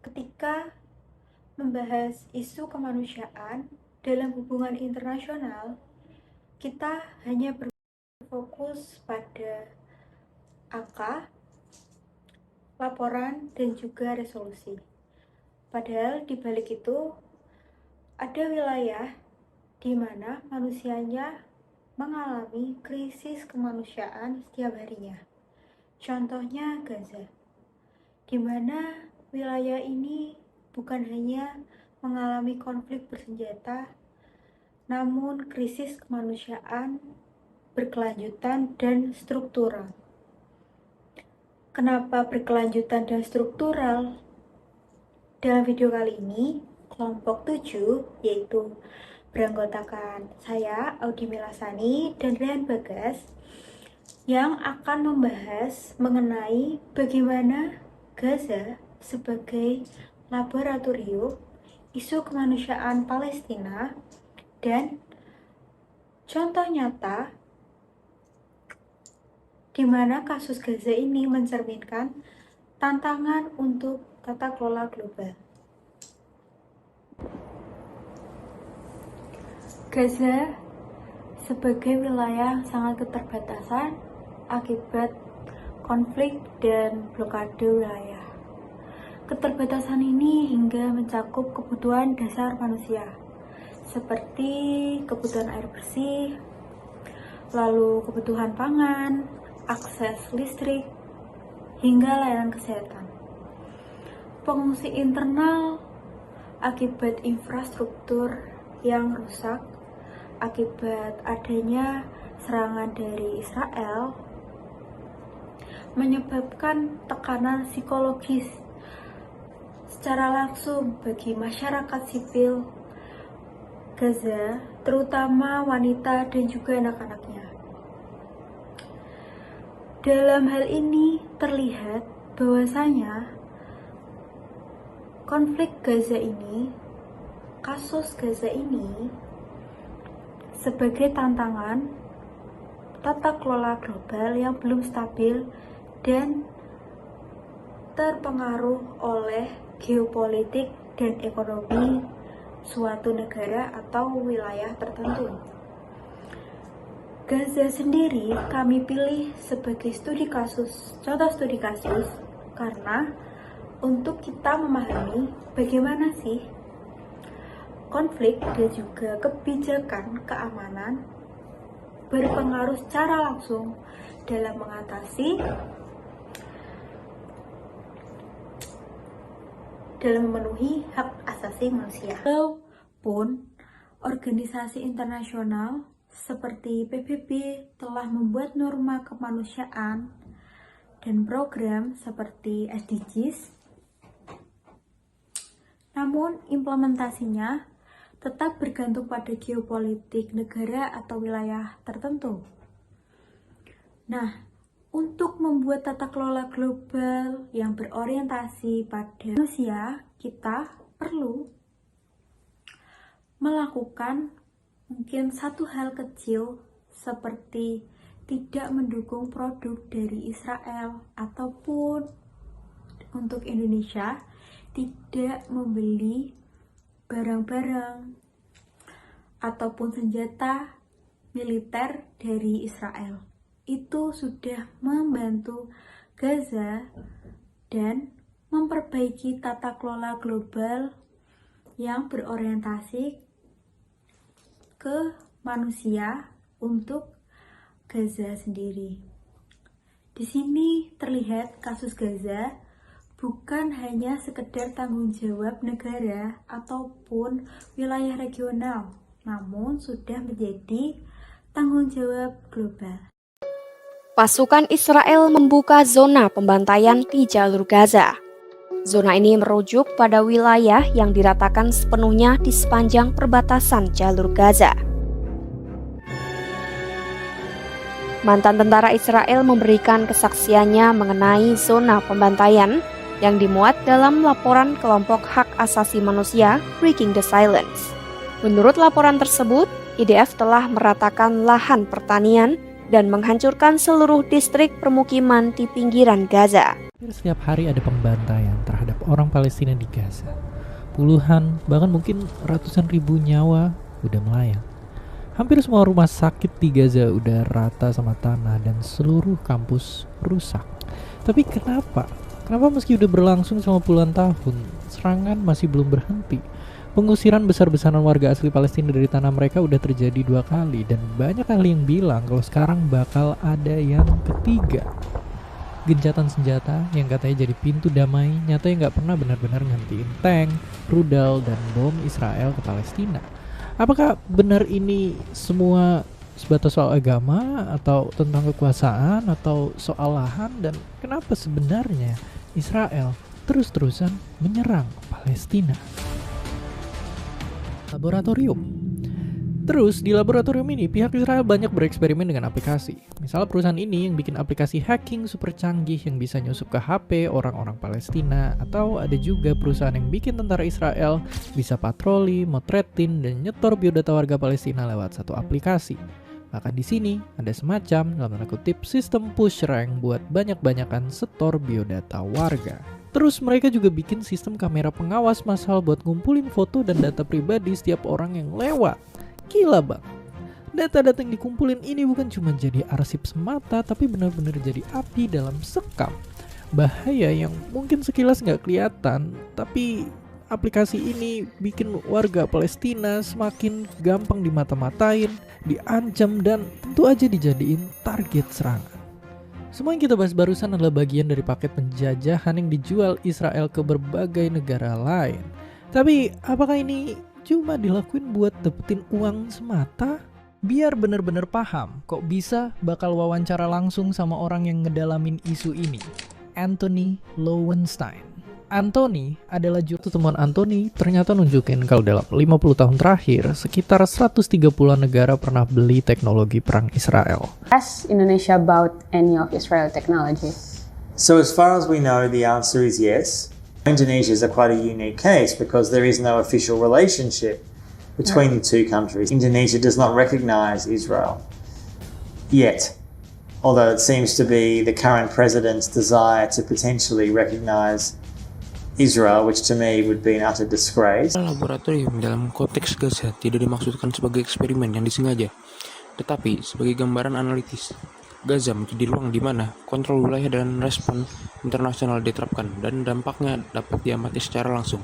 Ketika membahas isu kemanusiaan dalam hubungan internasional, kita hanya berfokus pada angka, laporan, dan juga resolusi. Padahal di balik itu ada wilayah di mana manusianya mengalami krisis kemanusiaan setiap harinya. Contohnya Gaza, di mana wilayah ini bukan hanya mengalami konflik bersenjata, namun krisis kemanusiaan berkelanjutan dan struktural. Kenapa berkelanjutan dan struktural? Dalam video kali ini, kelompok 7, yaitu beranggotakan saya, Audi Melasani, dan Rian Bagas, yang akan membahas mengenai bagaimana Gaza sebagai laboratorium isu kemanusiaan Palestina dan contoh nyata di mana kasus Gaza ini mencerminkan tantangan untuk tata kelola global. Gaza sebagai wilayah sangat keterbatasan akibat konflik dan blokade wilayah. Keterbatasan ini hingga mencakup kebutuhan dasar manusia, seperti kebutuhan air bersih, lalu kebutuhan pangan, akses listrik, hingga layanan kesehatan. Pengungsi internal akibat infrastruktur yang rusak, akibat adanya serangan dari Israel, menyebabkan tekanan psikologis secara langsung bagi masyarakat sipil Gaza, terutama wanita dan juga anak-anaknya. Dalam hal ini terlihat bahwasanya konflik Gaza ini, kasus Gaza ini sebagai tantangan tata kelola global yang belum stabil dan terpengaruh oleh geopolitik dan ekonomi suatu negara atau wilayah tertentu. Gaza sendiri kami pilih sebagai contoh studi kasus karena untuk kita memahami bagaimana sih konflik dan juga kebijakan keamanan berpengaruh secara langsung dalam memenuhi hak asasi manusia. Walaupun organisasi internasional seperti PBB telah membuat norma kemanusiaan dan program seperti SDGs, namun implementasinya tetap bergantung pada geopolitik negara atau wilayah tertentu. Nah, untuk membuat tata kelola global yang berorientasi pada manusia, kita perlu melakukan mungkin satu hal kecil seperti tidak mendukung produk dari Israel, ataupun untuk Indonesia tidak membeli barang-barang ataupun senjata militer dari Israel. Itu sudah membantu Gaza dan memperbaiki tata kelola global yang berorientasi ke manusia untuk Gaza sendiri. Di sini terlihat kasus Gaza bukan hanya sekedar tanggung jawab negara ataupun wilayah regional, namun sudah menjadi tanggung jawab global. Pasukan Israel membuka zona pembantaian di jalur Gaza. Zona ini merujuk pada wilayah yang diratakan sepenuhnya di sepanjang perbatasan jalur Gaza. Mantan tentara Israel memberikan kesaksiannya mengenai zona pembantaian yang dimuat dalam laporan kelompok hak asasi manusia Breaking the Silence. Menurut laporan tersebut, IDF telah meratakan lahan pertanian dan menghancurkan seluruh distrik permukiman di pinggiran Gaza. Setiap hari ada pembantaian terhadap orang Palestina di Gaza. Puluhan, bahkan mungkin ratusan ribu nyawa udah melayang. Hampir semua rumah sakit di Gaza udah rata sama tanah dan seluruh kampus rusak. Tapi kenapa? Kenapa meski udah berlangsung selama puluhan tahun, serangan masih belum berhenti? Pengusiran besar-besaran warga asli Palestina dari tanah mereka udah terjadi 2 kali, dan banyak ahli yang bilang kalau sekarang bakal ada yang ketiga. Gencatan senjata yang katanya jadi pintu damai nyatanya nggak pernah benar-benar ngantiin tank, rudal, dan bom Israel ke Palestina. Apakah benar ini semua sebatas soal agama, atau tentang kekuasaan, atau soal lahan, dan kenapa sebenarnya Israel terus-terusan menyerang Palestina? Laboratorium. Terus di laboratorium ini pihak Israel banyak bereksperimen dengan aplikasi. Misalnya perusahaan ini yang bikin aplikasi hacking super canggih yang bisa nyusup ke HP orang-orang Palestina, atau ada juga perusahaan yang bikin tentara Israel bisa patroli, motretin, dan nyetor biodata warga Palestina lewat satu aplikasi. Bahkan di sini ada semacam dalam tanda kutip sistem push rank buat banyak-banyakan setor biodata warga. Terus mereka juga bikin sistem kamera pengawas massal buat ngumpulin foto dan data pribadi setiap orang yang lewat. Gila bang, data-data yang dikumpulin ini bukan cuma jadi arsip semata, tapi benar-benar jadi api dalam sekam. Bahaya yang mungkin sekilas nggak kelihatan, tapi aplikasi ini bikin warga Palestina semakin gampang dimata-matain, diancam, dan tentu aja dijadiin target serangan. Semua yang kita bahas barusan adalah bagian dari paket penjajahan yang dijual Israel ke berbagai negara lain. Tapi apakah ini cuma dilakuin buat dapetin uang semata? Biar bener-bener paham, kok bisa bakal wawancara langsung sama orang yang ngedalamin isu ini, Anthony Lowenstein. Anthony adalah temuan Anthony ternyata nunjukin kalau dalam 50 tahun terakhir, sekitar 130-an negara pernah beli teknologi perang Israel. Has Indonesia bought any of Israel technology? So as far as we know, the answer is yes. Indonesia is quite a unique case because there is no official relationship between the two countries. Indonesia does not recognize Israel yet, although it seems to be the current president's desire to potentially recognize Israel, which to me would be an utter disgrace. Laboratorium dalam konteks Gaza tidak dimaksudkan sebagai eksperimen yang disengaja, tetapi sebagai gambaran analitis. Gaza menjadi ruang di mana kontrol wilayah dan respon internasional diterapkan dan dampaknya dapat diamati secara langsung.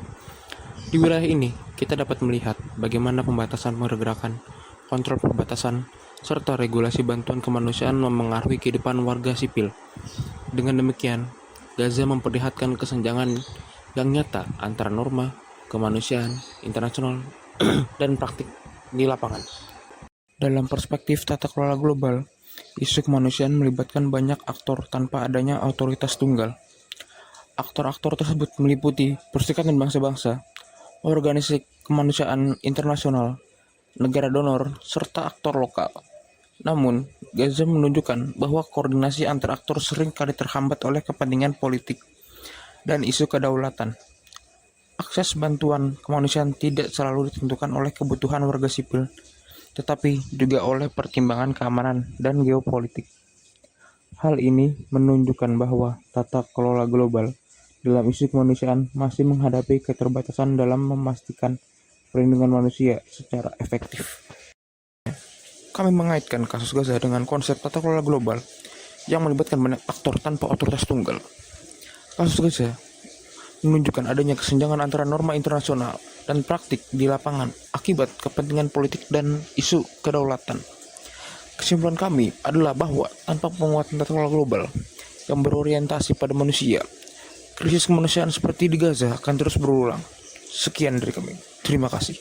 Di wilayah ini, kita dapat melihat bagaimana pembatasan pergerakan, kontrol perbatasan, serta regulasi bantuan kemanusiaan memengaruhi kehidupan warga sipil. Dengan demikian, Gaza memperlihatkan kesenjangan yang nyata antara norma, kemanusiaan, internasional, dan praktik di lapangan. Dalam perspektif tata kelola global, isu kemanusiaan melibatkan banyak aktor tanpa adanya otoritas tunggal. Aktor-aktor tersebut meliputi Perserikatan Bangsa-Bangsa, organisasi kemanusiaan internasional, negara donor, serta aktor lokal. Namun, Gaza menunjukkan bahwa koordinasi antar aktor sering kali terhambat oleh kepentingan politik dan isu kedaulatan. Akses bantuan kemanusiaan tidak selalu ditentukan oleh kebutuhan warga sipil, tetapi juga oleh pertimbangan keamanan dan geopolitik. Hal ini menunjukkan bahwa tata kelola global dalam isu kemanusiaan masih menghadapi keterbatasan dalam memastikan perlindungan manusia secara efektif. Kami mengaitkan kasus Gaza dengan konsep tata kelola global yang melibatkan banyak aktor tanpa otoritas tunggal. Kasus Gaza menunjukkan adanya kesenjangan antara norma internasional dan praktik di lapangan akibat kepentingan politik dan isu kedaulatan. Kesimpulan kami adalah bahwa tanpa penguatan tata kelola global yang berorientasi pada manusia, krisis kemanusiaan seperti di Gaza akan terus berulang. Sekian dari kami. Terima kasih.